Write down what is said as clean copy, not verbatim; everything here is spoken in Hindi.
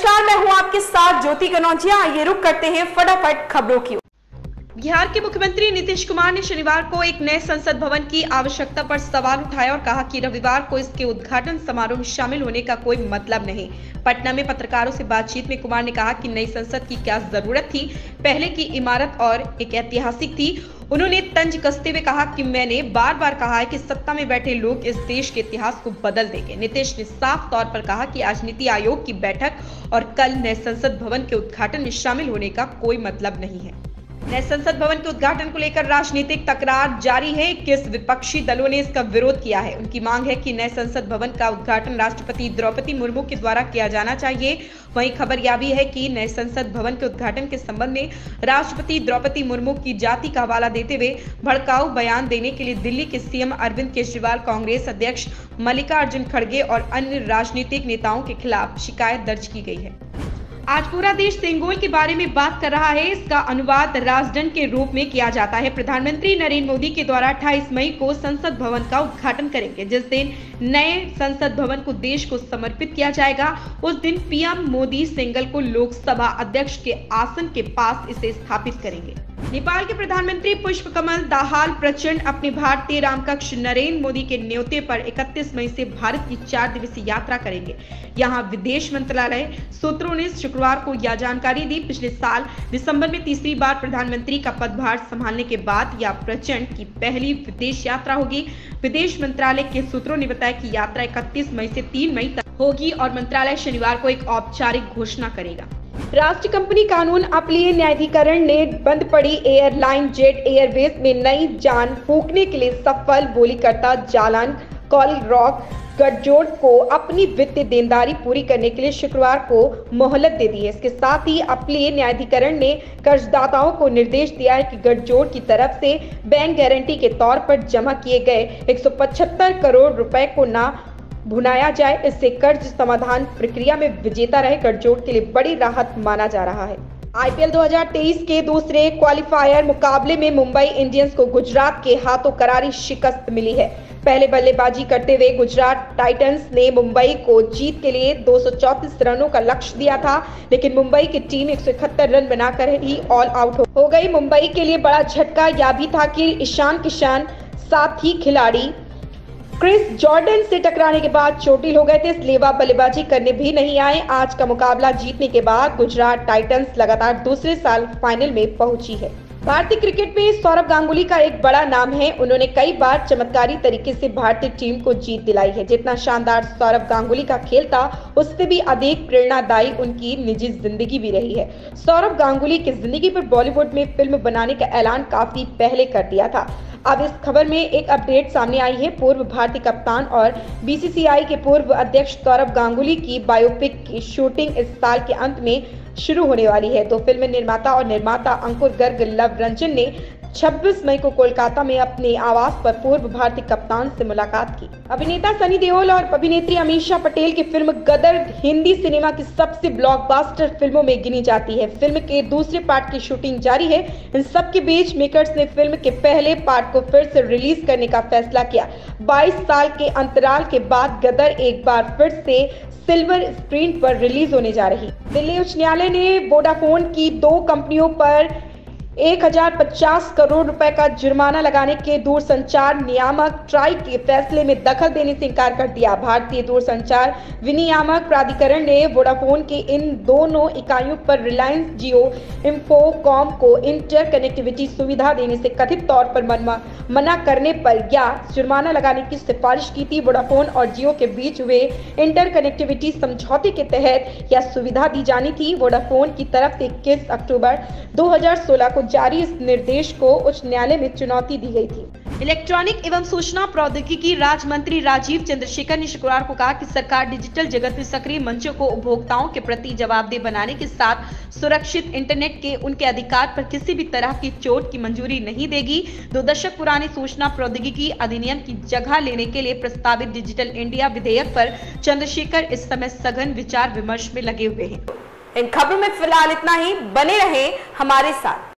नमस्कार, मैं हूं आपके साथ ज्योति कनौजिया। आइए रुक करते हैं फटाफट खबरों की। बिहार के मुख्यमंत्री नीतीश कुमार ने शनिवार को एक नए संसद भवन की आवश्यकता पर सवाल उठाया और कहा कि रविवार को इसके उद्घाटन समारोह में शामिल होने का कोई मतलब नहीं। पटना में पत्रकारों से बातचीत में कुमार ने कहा कि नई संसद की क्या जरूरत थी, पहले की इमारत और एक ऐतिहासिक थी। उन्होंने तंज कसते हुए कहा कि मैंने बार बार कहा है कि सत्ता में बैठे लोग इस देश के इतिहास को बदल देंगे। नीतीश ने साफ तौर पर कहा कि आज नीति आयोग की बैठक और कल नए संसद भवन के उद्घाटन में शामिल होने का कोई मतलब नहीं है। नए संसद भवन के उद्घाटन को लेकर राजनीतिक तकरार जारी है। 21 विपक्षी दलों ने इसका विरोध किया है। उनकी मांग है कि नए संसद भवन का उद्घाटन राष्ट्रपति द्रौपदी मुर्मू के द्वारा किया जाना चाहिए। वहीं खबर यह भी है कि नए संसद भवन के उद्घाटन के संबंध में राष्ट्रपति द्रौपदी मुर्मू की जाति का हवाला देते हुए भड़काऊ बयान देने के लिए दिल्ली के सीएम अरविंद केजरीवाल, कांग्रेस अध्यक्ष मल्लिकार्जुन खड़गे और अन्य राजनीतिक नेताओं के खिलाफ शिकायत दर्ज की गई है। आज पूरा देश सेंगोल के बारे में बात कर रहा है। इसका अनुवाद राजदंड के रूप में किया जाता है। प्रधानमंत्री नरेंद्र मोदी के द्वारा 28 मई को संसद भवन का उद्घाटन करेंगे। जिस दिन नए संसद भवन को देश को समर्पित किया जाएगा, उस दिन पीएम मोदी सेंगल को लोकसभा अध्यक्ष के आसन के पास इसे स्थापित करेंगे। नेपाल के प्रधानमंत्री पुष्प कमल दाहाल प्रचंड अपने भारतीय रामकक्ष नरेंद्र मोदी के न्योते पर 31 मई से भारत की 4 दिवसीय यात्रा करेंगे। यहां विदेश मंत्रालय सूत्रों ने शुक्रवार को यह जानकारी दी। पिछले साल दिसंबर में तीसरी बार प्रधानमंत्री का पदभार संभालने के बाद यह प्रचंड की पहली विदेश यात्रा होगी। विदेश मंत्रालय के सूत्रों ने बताया कि यात्रा 31 मई से 3 मई तक होगी और मंत्रालय शनिवार को एक औपचारिक घोषणा करेगा। राष्ट्रीय कंपनी कानून अपीलीय न्यायाधिकरण ने बंद पड़ी एयरलाइन जेट एयरवेज में नई जान फूंकने के लिए सफल बोलीकर्ता जालान कॉलरॉक गठजोड़ को अपनी वित्तीय देनदारी पूरी करने के लिए शुक्रवार को मोहलत दे दी है। इसके साथ ही अपीलीय न्यायाधिकरण ने कर्जदाताओं को निर्देश दिया है कि गठजोड़ की तरफ से बैंक गारंटी के तौर पर जमा किए गए 175 करोड़ रुपए को न भुनाया जाए। इससे कर्ज समाधान प्रक्रिया में विजेता रहे गठजोड़ के लिए बड़ी राहत माना जा रहा है। आईपीएल 2023 के दूसरे क्वालिफायर मुकाबले में मुंबई इंडियंस को गुजरात के हाथों करारी शिकस्त मिली है। पहले बल्लेबाजी करते हुए गुजरात टाइटंस ने मुंबई को जीत के लिए 234 रनों का लक्ष्य दिया था, लेकिन मुंबई की टीम 171 रन बनाकर ही ऑल आउट हो गई। मुंबई के लिए बड़ा झटका यह भी था कि ईशान किशन साथी खिलाड़ी क्रिस जॉर्डन से टकराने के बाद चोटिल हो गए थे, इसलिए वह बल्लेबाजी करने भी नहीं आए। आज का मुकाबला जीतने के बाद गुजरात टाइटंस लगातार दूसरे साल फाइनल में पहुंची है। भारतीय क्रिकेट में सौरव गांगुली का एक बड़ा नाम है। उन्होंने कई बार चमत्कारी तरीके से भारतीय टीम को जीत दिलाई है। जितना शानदार सौरव गांगुली का खेल था, उससे भी अधिक प्रेरणादायी उनकी निजी जिंदगी भी रही है। सौरव गांगुली की जिंदगी पर बॉलीवुड में फिल्म बनाने का ऐलान काफी पहले कर दिया था। अब इस खबर में एक अपडेट सामने आई है। पूर्व भारतीय कप्तान और बीसीसीआई के पूर्व अध्यक्ष सौरव गांगुली की बायोपिक की शूटिंग इस साल के अंत में शुरू होने वाली है। तो फिल्म निर्माता और निर्माता अंकुर गर्ग लव रंजन ने 26 मई को कोलकाता में अपने आवास पर पूर्व भारतीय कप्तान से मुलाकात की। अभिनेता सनी देओल और अभिनेत्री अमीषा पटेल की फिल्म गदर हिंदी सिनेमा की सबसे ब्लॉकबस्टर फिल्मों में गिनी जाती है। फिल्म के दूसरे पार्ट की शूटिंग जारी है। इन सब के बीच मेकर्स ने फिल्म के पहले पार्ट को फिर से रिलीज करने का फैसला किया। 22 साल के अंतराल के बाद गदर एक बार फिर से सिल्वर स्क्रीन पर रिलीज होने जा रही। दिल्ली उच्च न्यायालय ने वोडाफोन की 2 कंपनियों पर 1050 करोड़ रुपए का जुर्माना लगाने के दूरसंचार नियामक ट्राई के फैसले में दखल देने से इनकार कर दिया। भारतीय दूरसंचार विनियामक प्राधिकरण ने वोडाफोन के इन दोनों इकाइयों पर रिलायंस जियो इंफोकॉम को इंटर कनेक्टिविटी सुविधा देने से कथित तौर पर मना करने पर या जुर्माना लगाने की सिफारिश की थी। वोडाफोन और जियो के बीच हुए इंटर कनेक्टिविटी समझौते के तहत यह सुविधा दी जानी थी। वोडाफोन की तरफ से 21 अक्टूबर 2016 को जारी इस निर्देश को उच्च न्यायालय में चुनौती दी गई थी। इलेक्ट्रॉनिक एवं सूचना प्रौद्योगिकी राज्य मंत्री राजीव चंद्रशेखर ने शुक्रवार को कहा कि सरकार डिजिटल जगत में सक्रिय मंचों को उपभोक्ताओं के प्रति जवाबदेह बनाने के साथ सुरक्षित इंटरनेट के उनके अधिकार पर किसी भी तरह की चोट की मंजूरी नहीं देगी। 2 दशक पुराने सूचना प्रौद्योगिकी अधिनियम की जगह लेने के लिए प्रस्तावित डिजिटल इंडिया विधेयक पर चंद्रशेखर इस समय सघन विचार विमर्श में लगे हुए हैं। इन खबरों में फिलहाल इतना ही। बने रहें हमारे साथ।